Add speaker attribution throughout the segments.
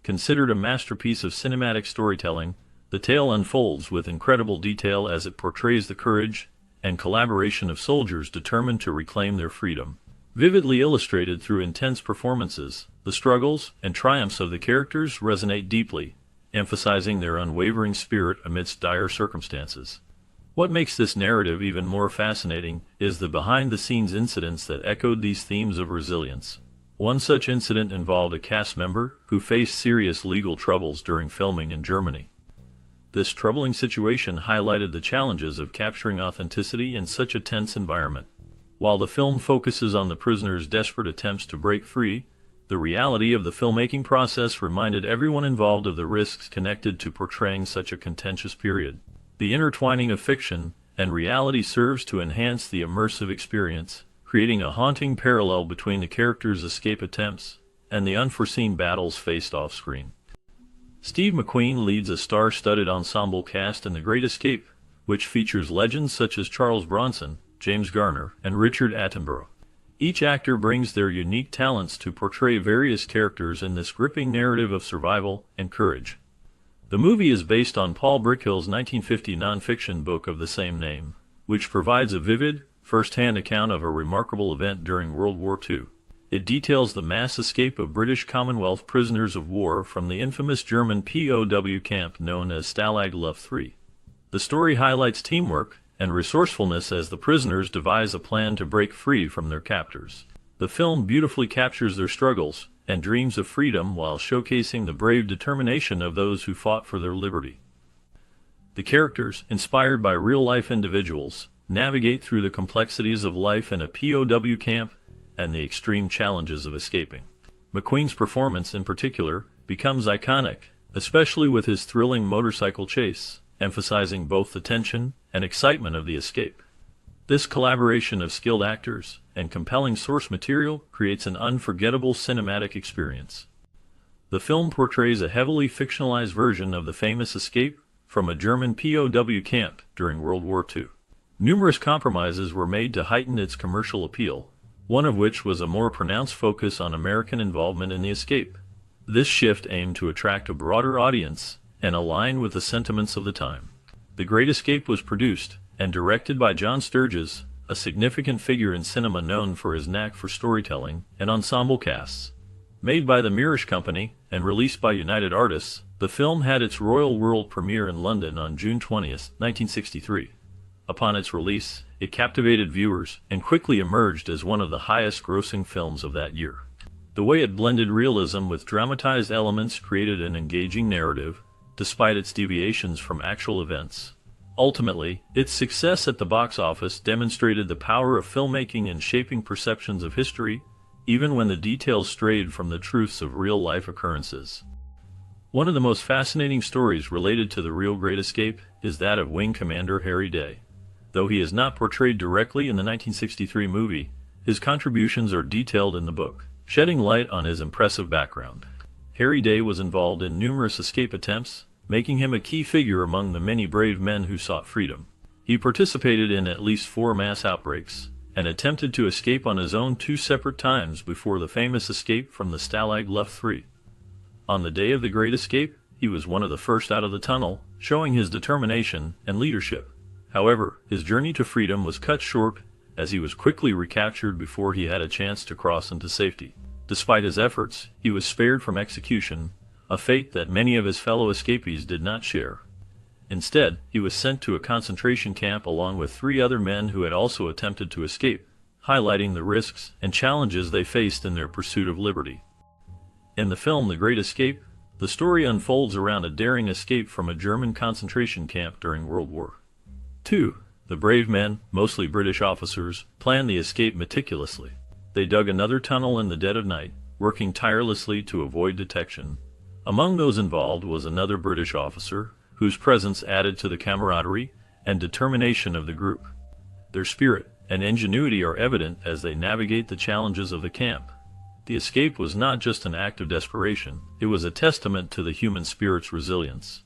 Speaker 1: Considered a masterpiece of cinematic storytelling, the tale unfolds with incredible detail as it portrays the courage and collaboration of soldiers determined to reclaim their freedom. Vividly illustrated through intense performances, the struggles and triumphs of the characters resonate deeply, emphasizing their unwavering spirit amidst dire circumstances. What makes this narrative even more fascinating is the behind-the-scenes incidents that echoed these themes of resilience. One such incident involved a cast member who faced serious legal troubles during filming in Germany. This troubling situation highlighted the challenges of capturing authenticity in such a tense environment. While the film focuses on the prisoner's desperate attempts to break free, the reality of the filmmaking process reminded everyone involved of the risks connected to portraying such a contentious period. The intertwining of fiction and reality serves to enhance the immersive experience, creating a haunting parallel between the characters' escape attempts and the unforeseen battles faced off-screen. Steve McQueen leads a star-studded ensemble cast in The Great Escape, which features legends such as Charles Bronson, James Garner, and Richard Attenborough. Each actor brings their unique talents to portray various characters in this gripping narrative of survival and courage. The movie is based on Paul Brickhill's 1950 nonfiction book of the same name, which provides a vivid, first-hand account of a remarkable event during World War II. It details the mass escape of British Commonwealth prisoners of war from the infamous German POW camp known as Stalag Luft III. The story highlights teamwork and resourcefulness as the prisoners devise a plan to break free from their captors. The film beautifully captures their struggles and dreams of freedom while showcasing the brave determination of those who fought for their liberty. The characters, inspired by real-life individuals, navigate through the complexities of life in a POW camp and the extreme challenges of escaping. McQueen's performance, in particular, becomes iconic, especially with his thrilling motorcycle chase, emphasizing both the tension and excitement of the escape. This collaboration of skilled actors and compelling source material creates an unforgettable cinematic experience. The film portrays a heavily fictionalized version of the famous escape from a German POW camp during World War II. Numerous compromises were made to heighten its commercial appeal, one of which was a more pronounced focus on American involvement in the escape. This shift aimed to attract a broader audience and align with the sentiments of the time. The Great Escape was produced and directed by John Sturges, a significant figure in cinema known for his knack for storytelling and ensemble casts. Made by the Mirisch Company and released by United Artists, the film had its Royal World premiere in London on June 20, 1963. Upon its release, it captivated viewers and quickly emerged as one of the highest-grossing films of that year. The way it blended realism with dramatized elements created an engaging narrative, despite its deviations from actual events. Ultimately, its success at the box office demonstrated the power of filmmaking in shaping perceptions of history, even when the details strayed from the truths of real-life occurrences. One of the most fascinating stories related to the real Great Escape is that of Wing Commander Harry Day. Though he is not portrayed directly in the 1963 movie, his contributions are detailed in the book, shedding light on his impressive background. Harry Day was involved in numerous escape attempts, making him a key figure among the many brave men who sought freedom. He participated in at least 4 mass outbreaks, and attempted to escape on his own 2 separate times before the famous escape from the Stalag Luft III. On the day of the Great Escape, he was one of the first out of the tunnel, showing his determination and leadership. However, his journey to freedom was cut short, as he was quickly recaptured before he had a chance to cross into safety. Despite his efforts, he was spared from execution, a fate that many of his fellow escapees did not share. Instead, he was sent to a concentration camp along with 3 other men who had also attempted to escape, highlighting the risks and challenges they faced in their pursuit of liberty. In the film The Great Escape, the story unfolds around a daring escape from a German concentration camp during World War II. The brave men, mostly British officers, planned the escape meticulously. They dug another tunnel in the dead of night, working tirelessly to avoid detection. Among those involved was another British officer, whose presence added to the camaraderie and determination of the group. Their spirit and ingenuity are evident as they navigate the challenges of the camp. The escape was not just an act of desperation, it was a testament to the human spirit's resilience.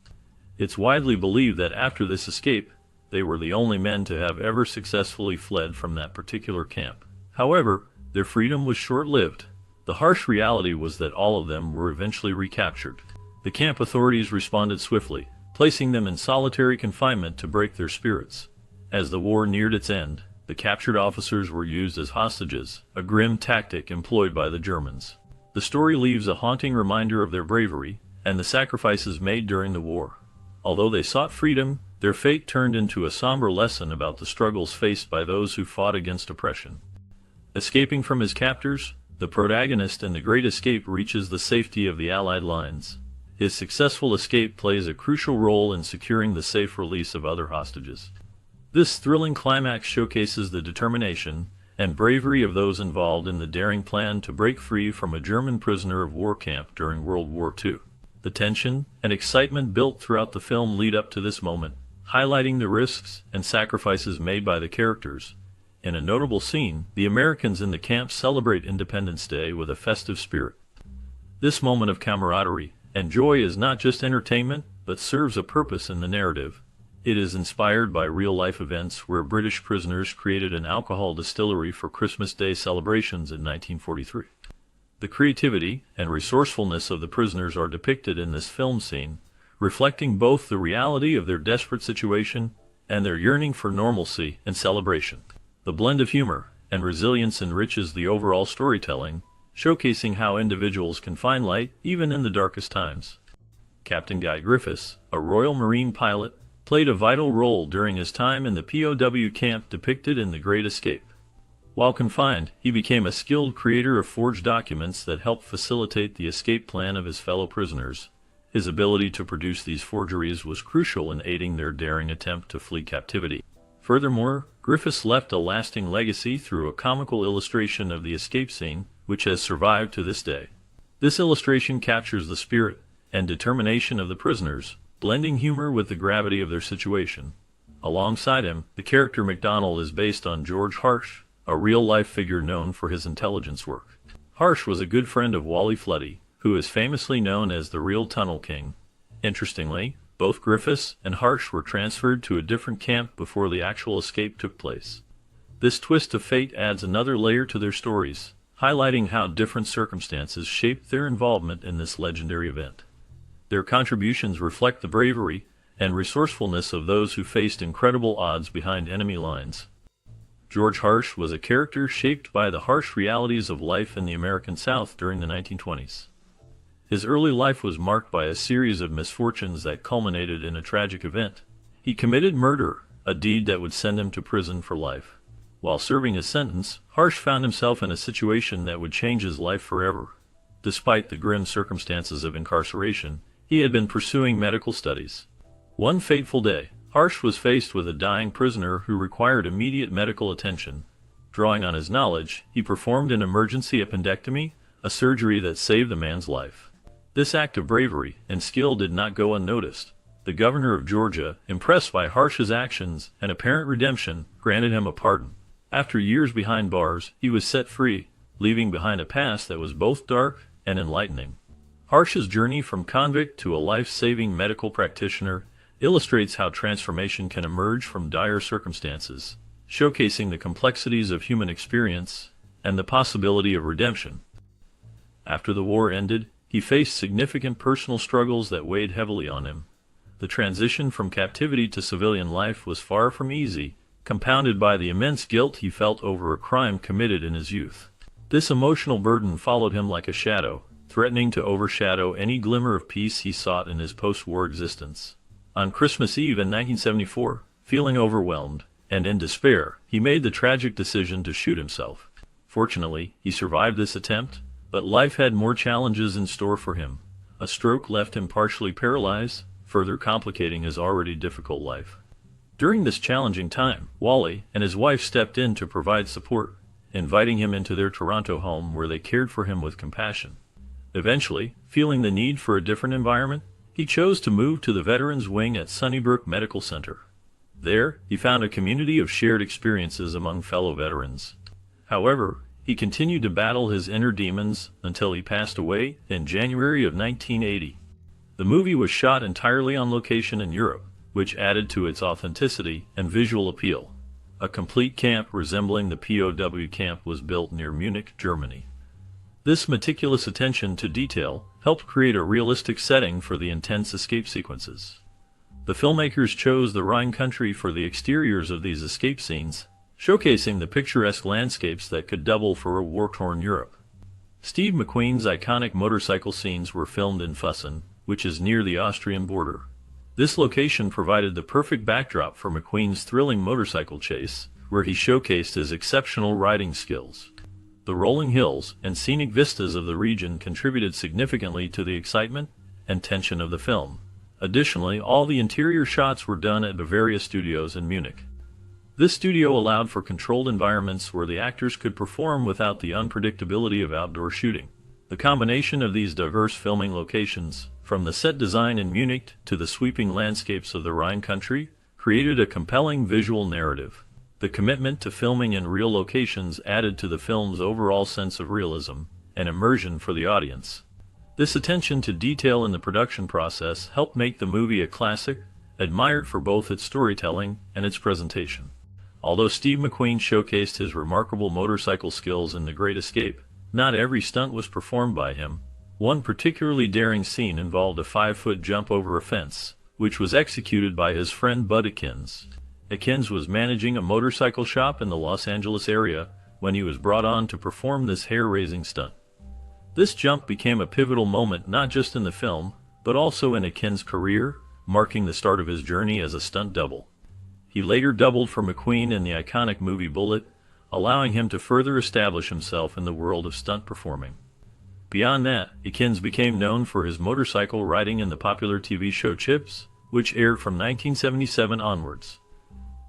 Speaker 1: It's widely believed that after this escape, they were the only men to have ever successfully fled from that particular camp. However, their freedom was short-lived. The harsh reality was that all of them were eventually recaptured. The camp authorities responded swiftly, placing them in solitary confinement to break their spirits. As the war neared its end, the captured officers were used as hostages, a grim tactic employed by the Germans. The story leaves a haunting reminder of their bravery and the sacrifices made during the war. Although they sought freedom, their fate turned into a somber lesson about the struggles faced by those who fought against oppression. Escaping from his captors, the protagonist in The Great Escape reaches the safety of the Allied lines. His successful escape plays a crucial role in securing the safe release of other hostages. This thrilling climax showcases the determination and bravery of those involved in the daring plan to break free from a German prisoner of war camp during World War II. The tension and excitement built throughout the film lead up to this moment, highlighting the risks and sacrifices made by the characters. In a notable scene, the Americans in the camp celebrate Independence Day with a festive spirit. This moment of camaraderie and joy is not just entertainment, but serves a purpose in the narrative. It is inspired by real-life events where British prisoners created an alcohol distillery for Christmas Day celebrations in 1943. The creativity and resourcefulness of the prisoners are depicted in this film scene, reflecting both the reality of their desperate situation and their yearning for normalcy and celebration. The blend of humor and resilience enriches the overall storytelling, showcasing how individuals can find light even in the darkest times. Captain Guy Griffiths, a Royal Marine pilot, played a vital role during his time in the POW camp depicted in The Great Escape. While confined, he became a skilled creator of forged documents that helped facilitate the escape plan of his fellow prisoners. His ability to produce these forgeries was crucial in aiding their daring attempt to flee captivity. Furthermore, Griffiths left a lasting legacy through a comical illustration of the escape scene, which has survived to this day. This illustration captures the spirit and determination of the prisoners, blending humor with the gravity of their situation. Alongside him, the character MacDonald is based on George Harsh, a real-life figure known for his intelligence work. Harsh was a good friend of Wally Floody, who is famously known as the real Tunnel King. Interestingly, both Griffiths and Harsh were transferred to a different camp before the actual escape took place. This twist of fate adds another layer to their stories, highlighting how different circumstances shaped their involvement in this legendary event. Their contributions reflect the bravery and resourcefulness of those who faced incredible odds behind enemy lines. George Harsh was a character shaped by the harsh realities of life in the American South during the 1920s. His early life was marked by a series of misfortunes that culminated in a tragic event. He committed murder, a deed that would send him to prison for life. While serving his sentence, Harsh found himself in a situation that would change his life forever. Despite the grim circumstances of incarceration, he had been pursuing medical studies. One fateful day, Harsh was faced with a dying prisoner who required immediate medical attention. Drawing on his knowledge, he performed an emergency appendectomy, a surgery that saved the man's life. This act of bravery and skill did not go unnoticed. The governor of Georgia, impressed by Harsh's actions and apparent redemption, granted him a pardon. After years behind bars, he was set free, leaving behind a past that was both dark and enlightening. Harsh's journey from convict to a life-saving medical practitioner illustrates how transformation can emerge from dire circumstances, showcasing the complexities of human experience and the possibility of redemption. After the war ended, he faced significant personal struggles that weighed heavily on him. The transition from captivity to civilian life was far from easy, compounded by the immense guilt he felt over a crime committed in his youth. This emotional burden followed him like a shadow, threatening to overshadow any glimmer of peace he sought in his post-war existence. On Christmas Eve in 1974, feeling overwhelmed and in despair, he made the tragic decision to shoot himself. Fortunately, he survived this attempt, but life had more challenges in store for him. A stroke left him partially paralyzed, further complicating his already difficult life. During this challenging time, Wally and his wife stepped in to provide support, inviting him into their Toronto home where they cared for him with compassion. Eventually, feeling the need for a different environment, he chose to move to the Veterans Wing at Sunnybrook Medical Center. There, he found a community of shared experiences among fellow veterans. However, he continued to battle his inner demons until he passed away in January of 1980. The movie was shot entirely on location in Europe, which added to its authenticity and visual appeal. A complete camp resembling the POW camp was built near Munich, Germany. This meticulous attention to detail helped create a realistic setting for the intense escape sequences. The filmmakers chose the Rhine country for the exteriors of these escape scenes, showcasing the picturesque landscapes that could double for a war-torn Europe. Steve McQueen's iconic motorcycle scenes were filmed in Füssen, which is near the Austrian border. This location provided the perfect backdrop for McQueen's thrilling motorcycle chase, where he showcased his exceptional riding skills. The rolling hills and scenic vistas of the region contributed significantly to the excitement and tension of the film. Additionally, all the interior shots were done at Bavaria Studios in Munich. This studio allowed for controlled environments where the actors could perform without the unpredictability of outdoor shooting. The combination of these diverse filming locations, from the set design in Munich to the sweeping landscapes of the Rhine country, created a compelling visual narrative. The commitment to filming in real locations added to the film's overall sense of realism and immersion for the audience. This attention to detail in the production process helped make the movie a classic, admired for both its storytelling and its presentation. Although Steve McQueen showcased his remarkable motorcycle skills in The Great Escape, not every stunt was performed by him. One particularly daring scene involved a 5-foot jump over a fence, which was executed by his friend Bud Akins. Akins was managing a motorcycle shop in the Los Angeles area when he was brought on to perform this hair-raising stunt. This jump became a pivotal moment not just in the film, but also in Akins' career, marking the start of his journey as a stunt double. He later doubled for McQueen in the iconic movie Bullitt, allowing him to further establish himself in the world of stunt performing. Beyond that, Akins became known for his motorcycle riding in the popular TV show Chips, which aired from 1977 onwards.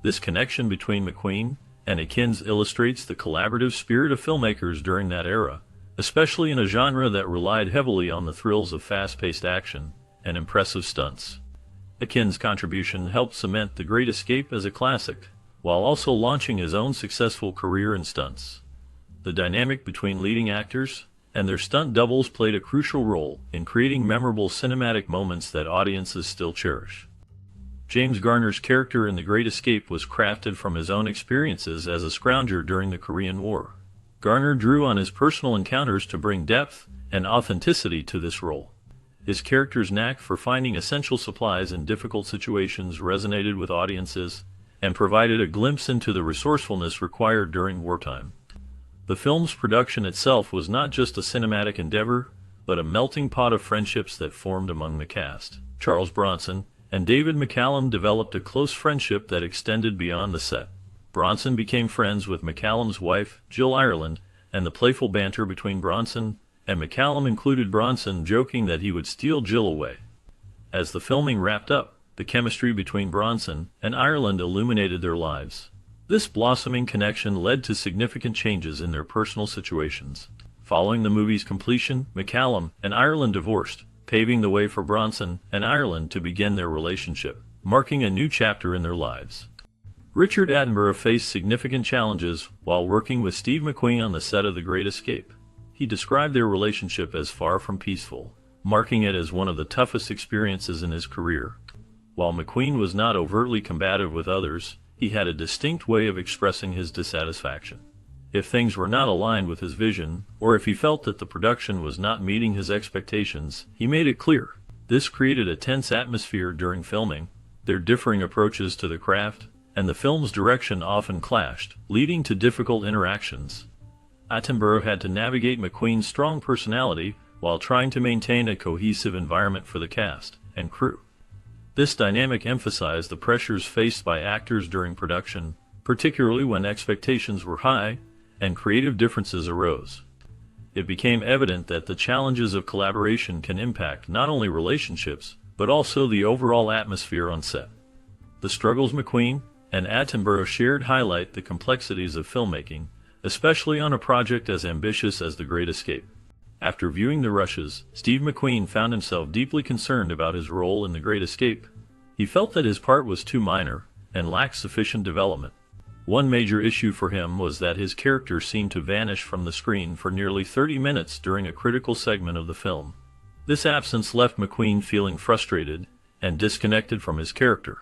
Speaker 1: This connection between McQueen and Akins illustrates the collaborative spirit of filmmakers during that era, especially in a genre that relied heavily on the thrills of fast-paced action and impressive stunts. Akins' contribution helped cement The Great Escape as a classic, while also launching his own successful career in stunts. The dynamic between leading actors and their stunt doubles played a crucial role in creating memorable cinematic moments that audiences still cherish. James Garner's character in The Great Escape was crafted from his own experiences as a scrounger during the Korean War. Garner drew on his personal encounters to bring depth and authenticity to this role. His character's knack for finding essential supplies in difficult situations resonated with audiences and provided a glimpse into the resourcefulness required during wartime. The film's production itself was not just a cinematic endeavor, but a melting pot of friendships that formed among the cast. Charles Bronson and David McCallum developed a close friendship that extended beyond the set. Bronson became friends with McCallum's wife, Jill Ireland, and the playful banter between Bronson and McCallum included Bronson joking that he would steal Jill away. As the filming wrapped up, the chemistry between Bronson and Ireland illuminated their lives. This blossoming connection led to significant changes in their personal situations. Following the movie's completion, McCallum and Ireland divorced, paving the way for Bronson and Ireland to begin their relationship, marking a new chapter in their lives. Richard Attenborough faced significant challenges while working with Steve McQueen on the set of The Great Escape. He described their relationship as far from peaceful, marking it as one of the toughest experiences in his career. While McQueen was not overtly combative with others, he had a distinct way of expressing his dissatisfaction. If things were not aligned with his vision, or if he felt that the production was not meeting his expectations, he made it clear. This created a tense atmosphere during filming. Their differing approaches to the craft and the film's direction often clashed, leading to difficult interactions. Attenborough had to navigate McQueen's strong personality while trying to maintain a cohesive environment for the cast and crew. This dynamic emphasized the pressures faced by actors during production, particularly when expectations were high and creative differences arose. It became evident that the challenges of collaboration can impact not only relationships, but also the overall atmosphere on set. The struggles McQueen and Attenborough shared highlight the complexities of filmmaking, especially on a project as ambitious as The Great Escape. After viewing the rushes, Steve McQueen found himself deeply concerned about his role in The Great Escape. He felt that his part was too minor and lacked sufficient development. One major issue for him was that his character seemed to vanish from the screen for nearly 30 minutes during a critical segment of the film. This absence left McQueen feeling frustrated and disconnected from his character.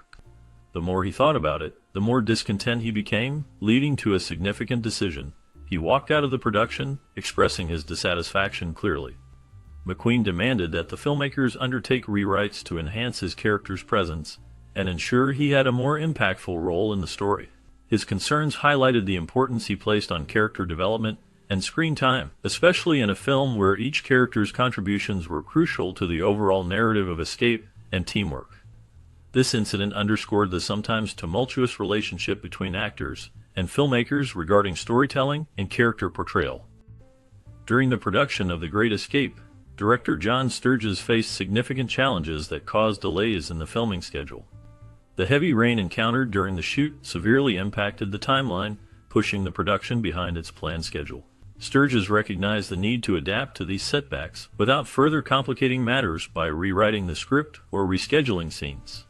Speaker 1: The more he thought about it, the more discontent he became, leading to a significant decision. he walked out of the production, expressing his dissatisfaction clearly. McQueen demanded that the filmmakers undertake rewrites to enhance his character's presence and ensure he had a more impactful role in the story. His concerns highlighted the importance he placed on character development and screen time, especially in a film where each character's contributions were crucial to the overall narrative of escape and teamwork. This incident underscored the sometimes tumultuous relationship between actors and filmmakers regarding storytelling and character portrayal. During the production of The Great Escape, director John Sturges faced significant challenges that caused delays in the filming schedule. The heavy rain encountered during the shoot severely impacted the timeline, pushing the production behind its planned schedule. Sturges recognized the need to adapt to these setbacks without further complicating matters by rewriting the script or rescheduling scenes.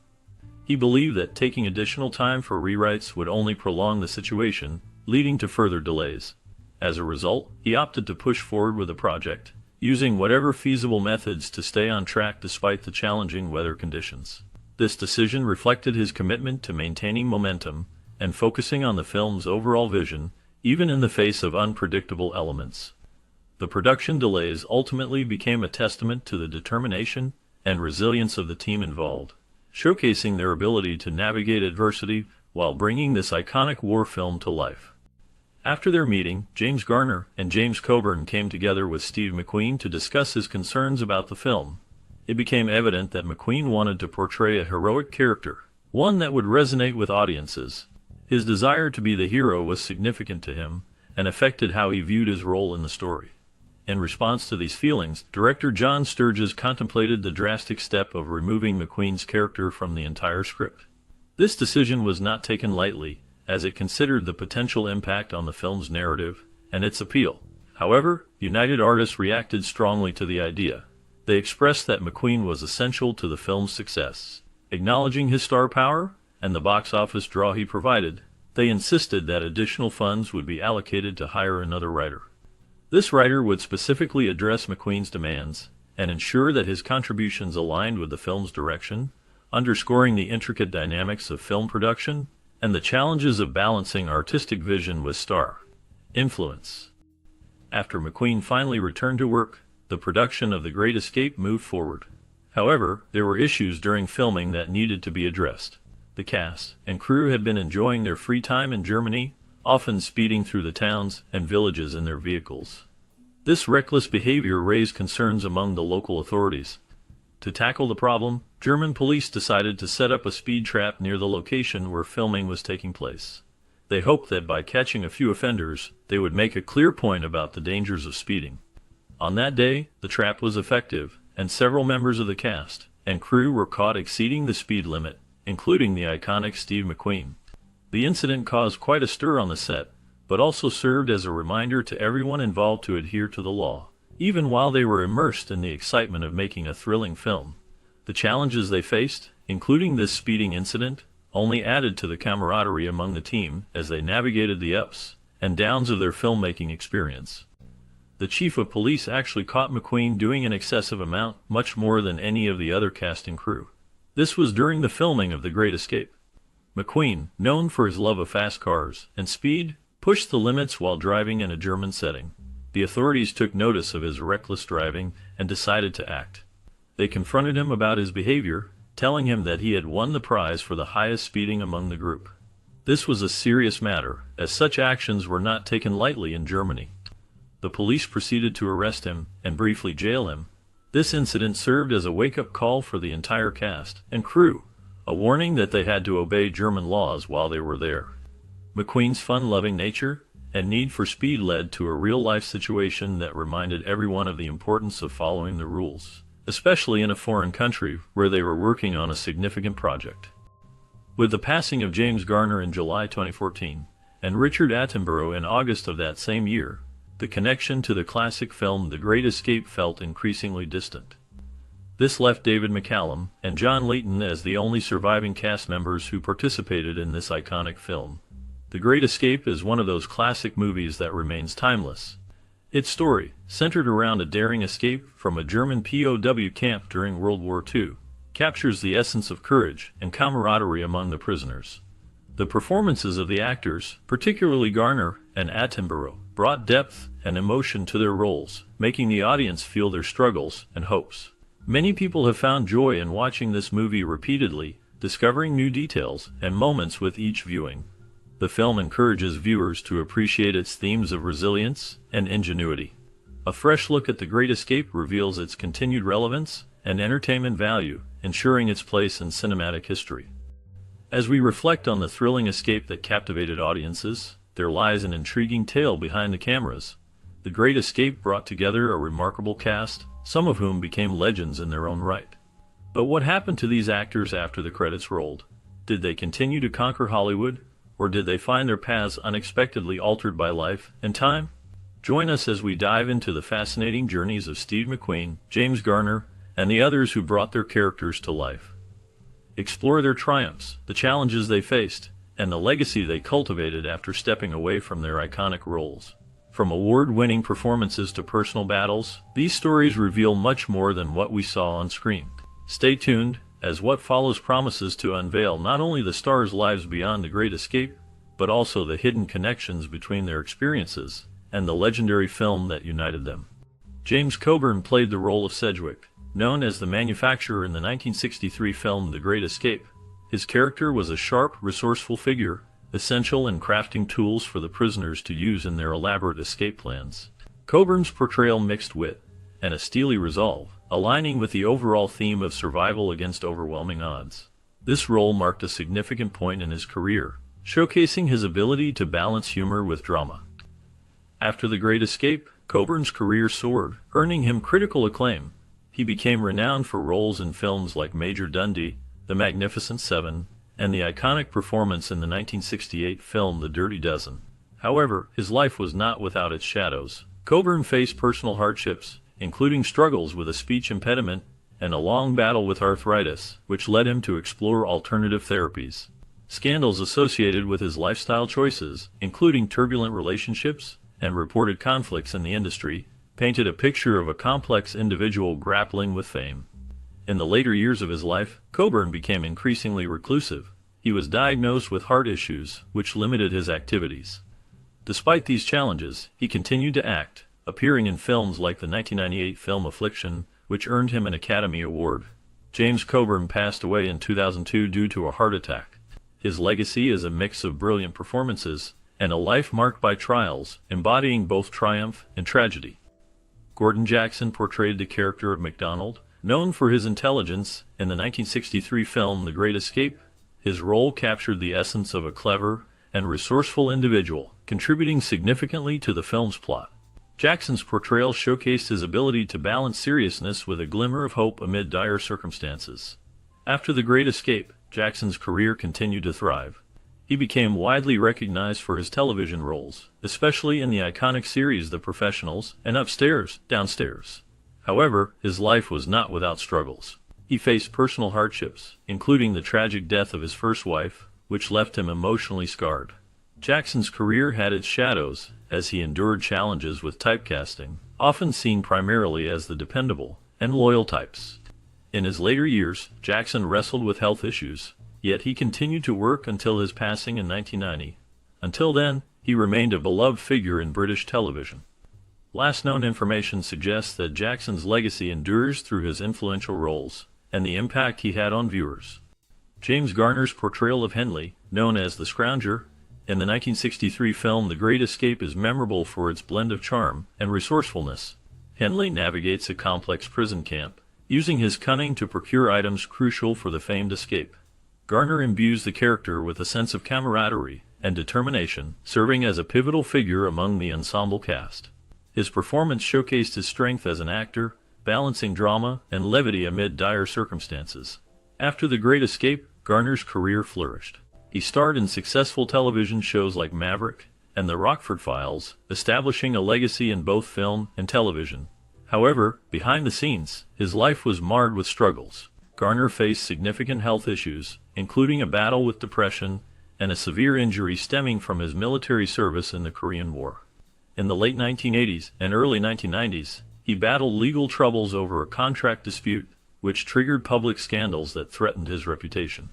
Speaker 1: He believed that taking additional time for rewrites would only prolong the situation, leading to further delays. As a result, he opted to push forward with the project, using whatever feasible methods to stay on track despite the challenging weather conditions. This decision reflected his commitment to maintaining momentum and focusing on the film's overall vision, even in the face of unpredictable elements. The production delays ultimately became a testament to the determination and resilience of the team involved, showcasing their ability to navigate adversity while bringing this iconic war film to life. After their meeting, James Garner and James Coburn came together with Steve McQueen to discuss his concerns about the film. It became evident that McQueen wanted to portray a heroic character, one that would resonate with audiences. His desire to be the hero was significant to him and affected how he viewed his role in the story. In response to these feelings, director John Sturges contemplated the drastic step of removing McQueen's character from the entire script. This decision was not taken lightly, as it considered the potential impact on the film's narrative and its appeal. However, United Artists reacted strongly to the idea. They expressed that McQueen was essential to the film's success. Acknowledging his star power and the box office draw he provided, they insisted that additional funds would be allocated to hire another writer. This writer would specifically address McQueen's demands and ensure that his contributions aligned with the film's direction, underscoring the intricate dynamics of film production and the challenges of balancing artistic vision with star influence. After McQueen finally returned to work, the production of The Great Escape moved forward. However, there were issues during filming that needed to be addressed. The cast and crew had been enjoying their free time in Germany, often speeding through the towns and villages in their vehicles. This reckless behavior raised concerns among the local authorities. To tackle the problem, German police decided to set up a speed trap near the location where filming was taking place. They hoped that by catching a few offenders, they would make a clear point about the dangers of speeding. On that day, the trap was effective, and several members of the cast and crew were caught exceeding the speed limit, including the iconic Steve McQueen. The incident caused quite a stir on the set, but also served as a reminder to everyone involved to adhere to the law, even while they were immersed in the excitement of making a thrilling film. The challenges they faced, including this speeding incident, only added to the camaraderie among the team as they navigated the ups and downs of their filmmaking experience. The chief of police actually caught McQueen doing an excessive amount, much more than any of the other cast and crew. This was during the filming of The Great Escape. McQueen, known for his love of fast cars and speed, pushed the limits while driving in a German setting. The authorities took notice of his reckless driving and decided to act. They confronted him about his behavior, telling him that he had won the prize for the highest speeding among the group. This was a serious matter, as such actions were not taken lightly in Germany. The police proceeded to arrest him and briefly jail him. This incident served as a wake-up call for the entire cast and crew, a warning that they had to obey German laws while they were there. McQueen's fun-loving nature and need for speed led to a real-life situation that reminded everyone of the importance of following the rules, especially in a foreign country where they were working on a significant project. With the passing of James Garner in July 2014 and Richard Attenborough in August of that same year, the connection to the classic film The Great Escape felt increasingly distant. This left David McCallum and John Layton as the only surviving cast members who participated in this iconic film. The Great Escape is one of those classic movies that remains timeless. Its story, centered around a daring escape from a German POW camp during World War II, captures the essence of courage and camaraderie among the prisoners. The performances of the actors, particularly Garner and Attenborough, brought depth and emotion to their roles, making the audience feel their struggles and hopes. Many people have found joy in watching this movie repeatedly, discovering new details and moments with each viewing. The film encourages viewers to appreciate its themes of resilience and ingenuity. A fresh look at The Great Escape reveals its continued relevance and entertainment value, ensuring its place in cinematic history. As we reflect on the thrilling escape that captivated audiences, there lies an intriguing tale behind the cameras. The Great Escape brought together a remarkable cast, some of whom became legends in their own right. But what happened to these actors after the credits rolled? Did they continue to conquer Hollywood, or did they find their paths unexpectedly altered by life and time? Join us as we dive into the fascinating journeys of Steve McQueen, James Garner, and the others who brought their characters to life. Explore their triumphs, the challenges they faced, and the legacy they cultivated after stepping away from their iconic roles. From award-winning performances to personal battles, these stories reveal much more than what we saw on screen. Stay tuned, as what follows promises to unveil not only the stars' lives beyond The Great Escape, but also the hidden connections between their experiences and the legendary film that united them. James Coburn played the role of Sedgwick, known as the manufacturer in the 1963 film The Great Escape. His character was a sharp, resourceful figure, essential in crafting tools for the prisoners to use in their elaborate escape plans. Coburn's portrayal mixed wit and a steely resolve, aligning with the overall theme of survival against overwhelming odds. This role marked a significant point in his career, showcasing his ability to balance humor with drama. After The Great Escape, Coburn's career soared, earning him critical acclaim. He became renowned for roles in films like Major Dundee, The Magnificent Seven, and the iconic performance in the 1968 film The Dirty Dozen. However, his life was not without its shadows. Coburn faced personal hardships, including struggles with a speech impediment and a long battle with arthritis, which led him to explore alternative therapies. Scandals associated with his lifestyle choices, including turbulent relationships and reported conflicts in the industry, painted a picture of a complex individual grappling with fame. In the later years of his life, Coburn became increasingly reclusive. He was diagnosed with heart issues, which limited his activities. Despite these challenges, he continued to act, appearing in films like the 1998 film Affliction, which earned him an Academy Award. James Coburn passed away in 2002 due to a heart attack. His legacy is a mix of brilliant performances and a life marked by trials, embodying both triumph and tragedy. Gordon Jackson portrayed the character of MacDonald, known for his intelligence in the 1963 film The Great Escape. His role captured the essence of a clever and resourceful individual, contributing significantly to the film's plot. Jackson's portrayal showcased his ability to balance seriousness with a glimmer of hope amid dire circumstances. After The Great Escape, Jackson's career continued to thrive. He became widely recognized for his television roles, especially in the iconic series The Professionals and Upstairs, Downstairs. However, his life was not without struggles. He faced personal hardships, including the tragic death of his first wife, which left him emotionally scarred. Jackson's career had its shadows, as he endured challenges with typecasting, often seen primarily as the dependable and loyal types. In his later years, Jackson wrestled with health issues, yet he continued to work until his passing in 1990. Until then, he remained a beloved figure in British television. Last known information suggests that Jackson's legacy endures through his influential roles and the impact he had on viewers. James Garner's portrayal of Henley, known as the Scrounger, in the 1963 film The Great Escape is memorable for its blend of charm and resourcefulness. Henley navigates a complex prison camp, using his cunning to procure items crucial for the famed escape. Garner imbues the character with a sense of camaraderie and determination, serving as a pivotal figure among the ensemble cast. His performance showcased his strength as an actor, balancing drama and levity amid dire circumstances. After The Great Escape, Garner's career flourished. He starred in successful television shows like Maverick and The Rockford Files, establishing a legacy in both film and television. However, behind the scenes, his life was marred with struggles. Garner faced significant health issues, including a battle with depression and a severe injury stemming from his military service in the Korean War. In the late 1980s and early 1990s, he battled legal troubles over a contract dispute, which triggered public scandals that threatened his reputation.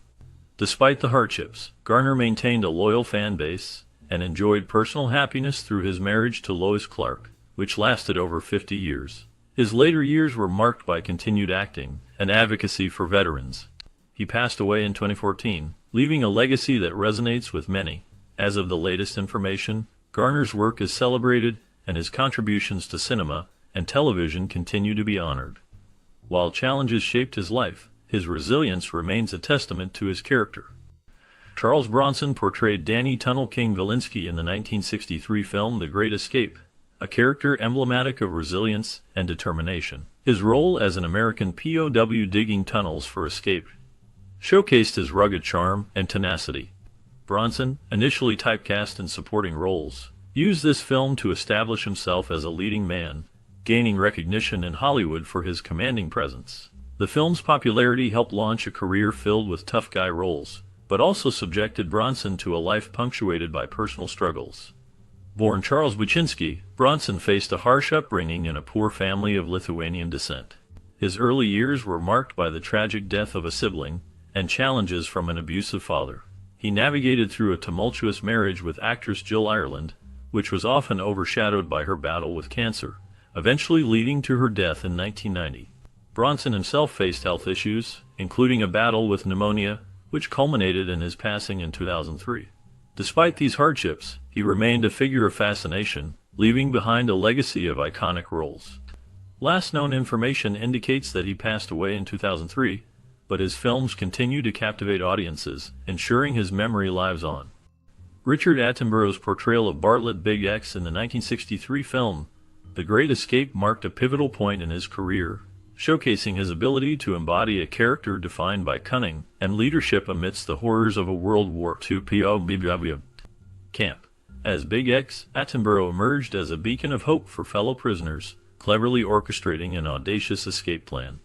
Speaker 1: Despite the hardships, Garner maintained a loyal fan base and enjoyed personal happiness through his marriage to Lois Clark, which lasted over 50 years. His later years were marked by continued acting and advocacy for veterans. He passed away in 2014, leaving a legacy that resonates with many. As of the latest information, Garner's work is celebrated, and his contributions to cinema and television continue to be honored. While challenges shaped his life, his resilience remains a testament to his character. Charles Bronson portrayed Danny Tunnel King Valinsky in the 1963 film The Great Escape, a character emblematic of resilience and determination. His role as an American POW digging tunnels for escape showcased his rugged charm and tenacity. Bronson, initially typecast in supporting roles, used this film to establish himself as a leading man, gaining recognition in Hollywood for his commanding presence. The film's popularity helped launch a career filled with tough guy roles, but also subjected Bronson to a life punctuated by personal struggles. Born Charles Buczynski, Bronson faced a harsh upbringing in a poor family of Lithuanian descent. His early years were marked by the tragic death of a sibling and challenges from an abusive father. He navigated through a tumultuous marriage with actress Jill Ireland, which was often overshadowed by her battle with cancer, eventually leading to her death in 1990. Bronson himself faced health issues, including a battle with pneumonia, which culminated in his passing in 2003. Despite these hardships, he remained a figure of fascination, leaving behind a legacy of iconic roles. Last known information indicates that he passed away in 2003, but his films continue to captivate audiences, ensuring his memory lives on. Richard Attenborough's portrayal of Bartlett Big X in the 1963 film The Great Escape marked a pivotal point in his career, showcasing his ability to embody a character defined by cunning and leadership amidst the horrors of a World War II POW camp. As Big X, Attenborough emerged as a beacon of hope for fellow prisoners, cleverly orchestrating an audacious escape plan.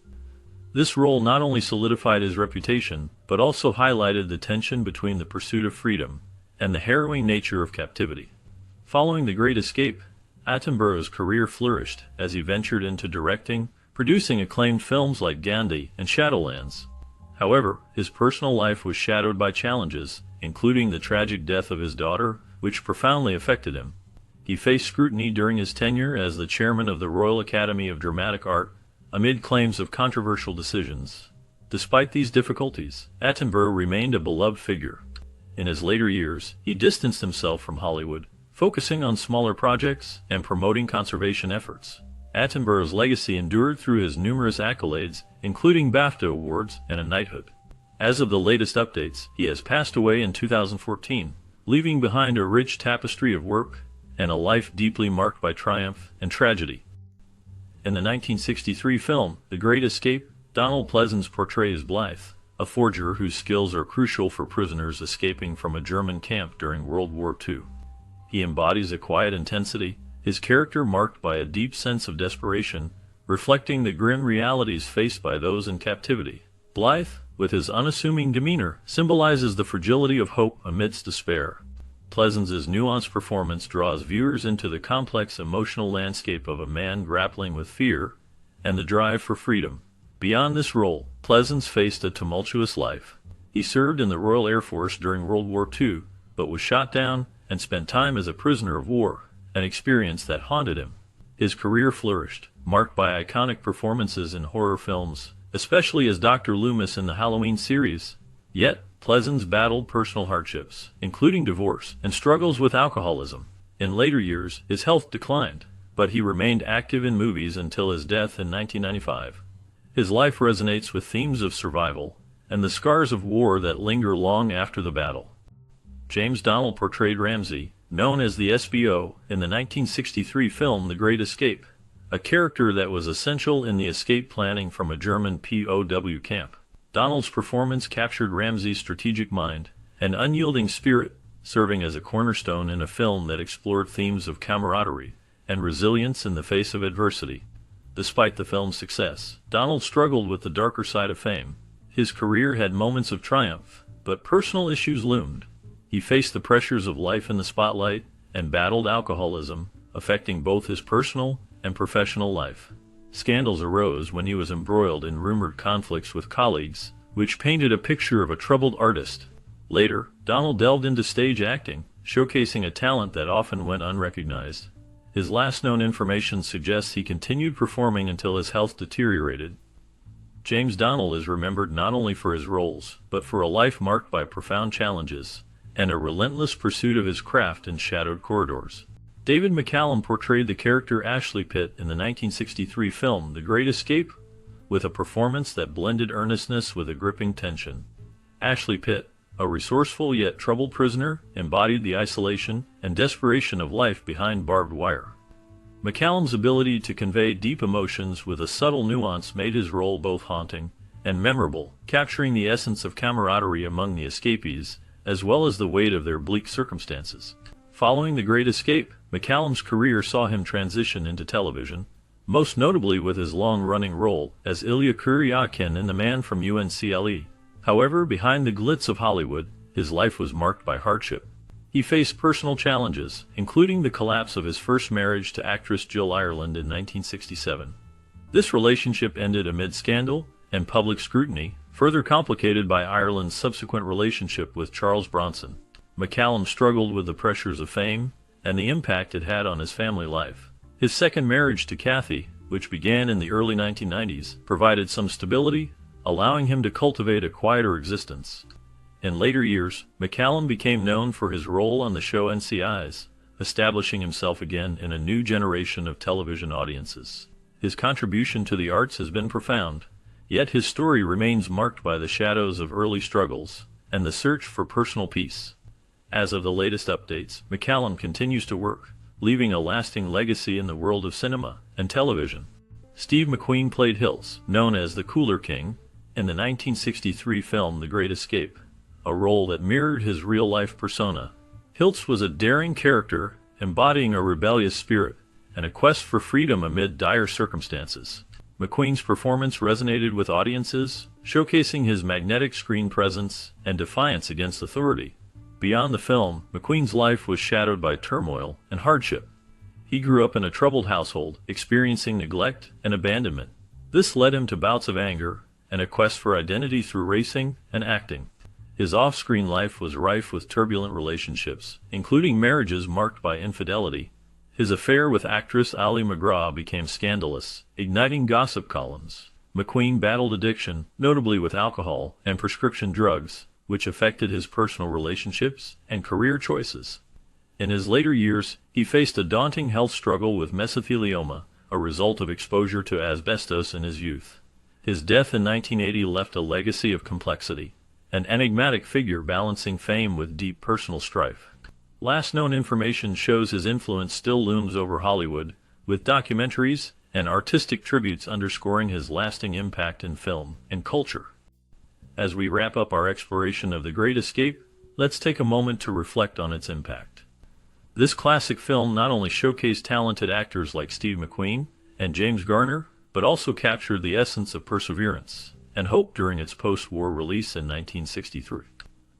Speaker 1: This role not only solidified his reputation, but also highlighted the tension between the pursuit of freedom and the harrowing nature of captivity. Following The Great Escape, Attenborough's career flourished as he ventured into directing, producing acclaimed films like Gandhi and Shadowlands. However, his personal life was shadowed by challenges, including the tragic death of his daughter, which profoundly affected him. He faced scrutiny during his tenure as the chairman of the Royal Academy of Dramatic Art, amid claims of controversial decisions. Despite these difficulties, Attenborough remained a beloved figure. In his later years, he distanced himself from Hollywood, focusing on smaller projects and promoting conservation efforts. Attenborough's legacy endured through his numerous accolades, including BAFTA awards and a knighthood. As of the latest updates, he has passed away in 2014, leaving behind a rich tapestry of work and a life deeply marked by triumph and tragedy. In the 1963 film, The Great Escape, Donald Pleasence portrays Blythe, a forger whose skills are crucial for prisoners escaping from a German camp during World War II. He embodies a quiet intensity, his character marked by a deep sense of desperation, reflecting the grim realities faced by those in captivity. Blythe, with his unassuming demeanor, symbolizes the fragility of hope amidst despair. Pleasence's nuanced performance draws viewers into the complex emotional landscape of a man grappling with fear and the drive for freedom. Beyond this role, Pleasence faced a tumultuous life. He served in the Royal Air Force during World War II, but was shot down and spent time as a prisoner of war, an experience that haunted him. His career flourished, marked by iconic performances in horror films, especially as Dr. Loomis in the Halloween series. Yet, Pleasence battled personal hardships, including divorce and struggles with alcoholism. In later years, his health declined, but he remained active in movies until his death in 1995. His life resonates with themes of survival and the scars of war that linger long after the battle. James Donnell portrayed Ramsey, known as the SBO, in the 1963 film The Great Escape, a character that was essential in the escape planning from a German POW camp. Donnell's performance captured Ramsey's strategic mind and unyielding spirit, serving as a cornerstone in a film that explored themes of camaraderie and resilience in the face of adversity. Despite the film's success, Donnell struggled with the darker side of fame. His career had moments of triumph, but personal issues loomed. He faced the pressures of life in the spotlight and battled alcoholism, affecting both his personal and professional life. Scandals arose when he was embroiled in rumored conflicts with colleagues, which painted a picture of a troubled artist. Later, Donnell delved into stage acting, showcasing a talent that often went unrecognized. His last known information suggests he continued performing until his health deteriorated. James Donnell is remembered not only for his roles, but for a life marked by profound challenges and a relentless pursuit of his craft in shadowed corridors. David McCallum portrayed the character Ashley Pitt in the 1963 film The Great Escape, with a performance that blended earnestness with a gripping tension. Ashley Pitt, a resourceful yet troubled prisoner, embodied the isolation and desperation of life behind barbed wire. McCallum's ability to convey deep emotions with a subtle nuance made his role both haunting and memorable, capturing the essence of camaraderie among the escapees, as well as the weight of their bleak circumstances. Following The Great Escape, McCallum's career saw him transition into television, most notably with his long-running role as Ilya Kuryakin in The Man from UNCLE. However, behind the glitz of Hollywood, his life was marked by hardship. He faced personal challenges, including the collapse of his first marriage to actress Jill Ireland in 1967. This relationship ended amid scandal and public scrutiny, further complicated by Ireland's subsequent relationship with Charles Bronson. McCallum struggled with the pressures of fame and the impact it had on his family life. His second marriage to Kathy, which began in the early 1990s, provided some stability, allowing him to cultivate a quieter existence. In later years, McCallum became known for his role on the show NCIS, establishing himself again in a new generation of television audiences. His contribution to the arts has been profound, yet his story remains marked by the shadows of early struggles and the search for personal peace. As of the latest updates, McCallum continues to work, leaving a lasting legacy in the world of cinema and television. Steve McQueen played Hilts, known as the Cooler King, in the 1963 film The Great Escape, a role that mirrored his real-life persona. Hilts was a daring character, embodying a rebellious spirit and a quest for freedom amid dire circumstances. McQueen's performance resonated with audiences, showcasing his magnetic screen presence and defiance against authority. Beyond the film, McQueen's life was shadowed by turmoil and hardship. He grew up in a troubled household, experiencing neglect and abandonment. This led him to bouts of anger and a quest for identity through racing and acting. His off-screen life was rife with turbulent relationships, including marriages marked by infidelity. His affair with actress Ali MacGraw became scandalous, igniting gossip columns. McQueen battled addiction, notably with alcohol and prescription drugs, which affected his personal relationships and career choices. In his later years, he faced a daunting health struggle with mesothelioma, a result of exposure to asbestos in his youth. His death in 1980 left a legacy of complexity, an enigmatic figure balancing fame with deep personal strife. Last known information shows his influence still looms over Hollywood, with documentaries and artistic tributes underscoring his lasting impact in film and culture. As we wrap up our exploration of The Great Escape, let's take a moment to reflect on its impact. This classic film not only showcased talented actors like Steve McQueen and James Garner, but also captured the essence of perseverance and hope during its post-war release in 1963.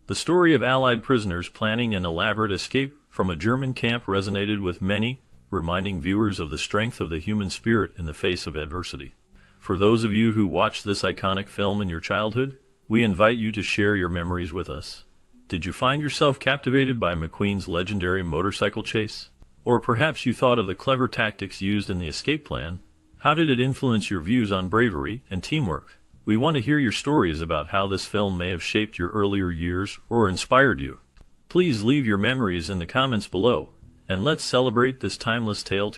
Speaker 1: The story of Allied prisoners planning an elaborate escape from a German camp resonated with many, reminding viewers of the strength of the human spirit in the face of adversity. For those of you who watched this iconic film in your childhood, we invite you to share your memories with us. Did you find yourself captivated by McQueen's legendary motorcycle chase? Or perhaps you thought of the clever tactics used in the escape plan? How did it influence your views on bravery and teamwork? We want to hear your stories about how this film may have shaped your earlier years or inspired you. Please leave your memories in the comments below, and let's celebrate this timeless tale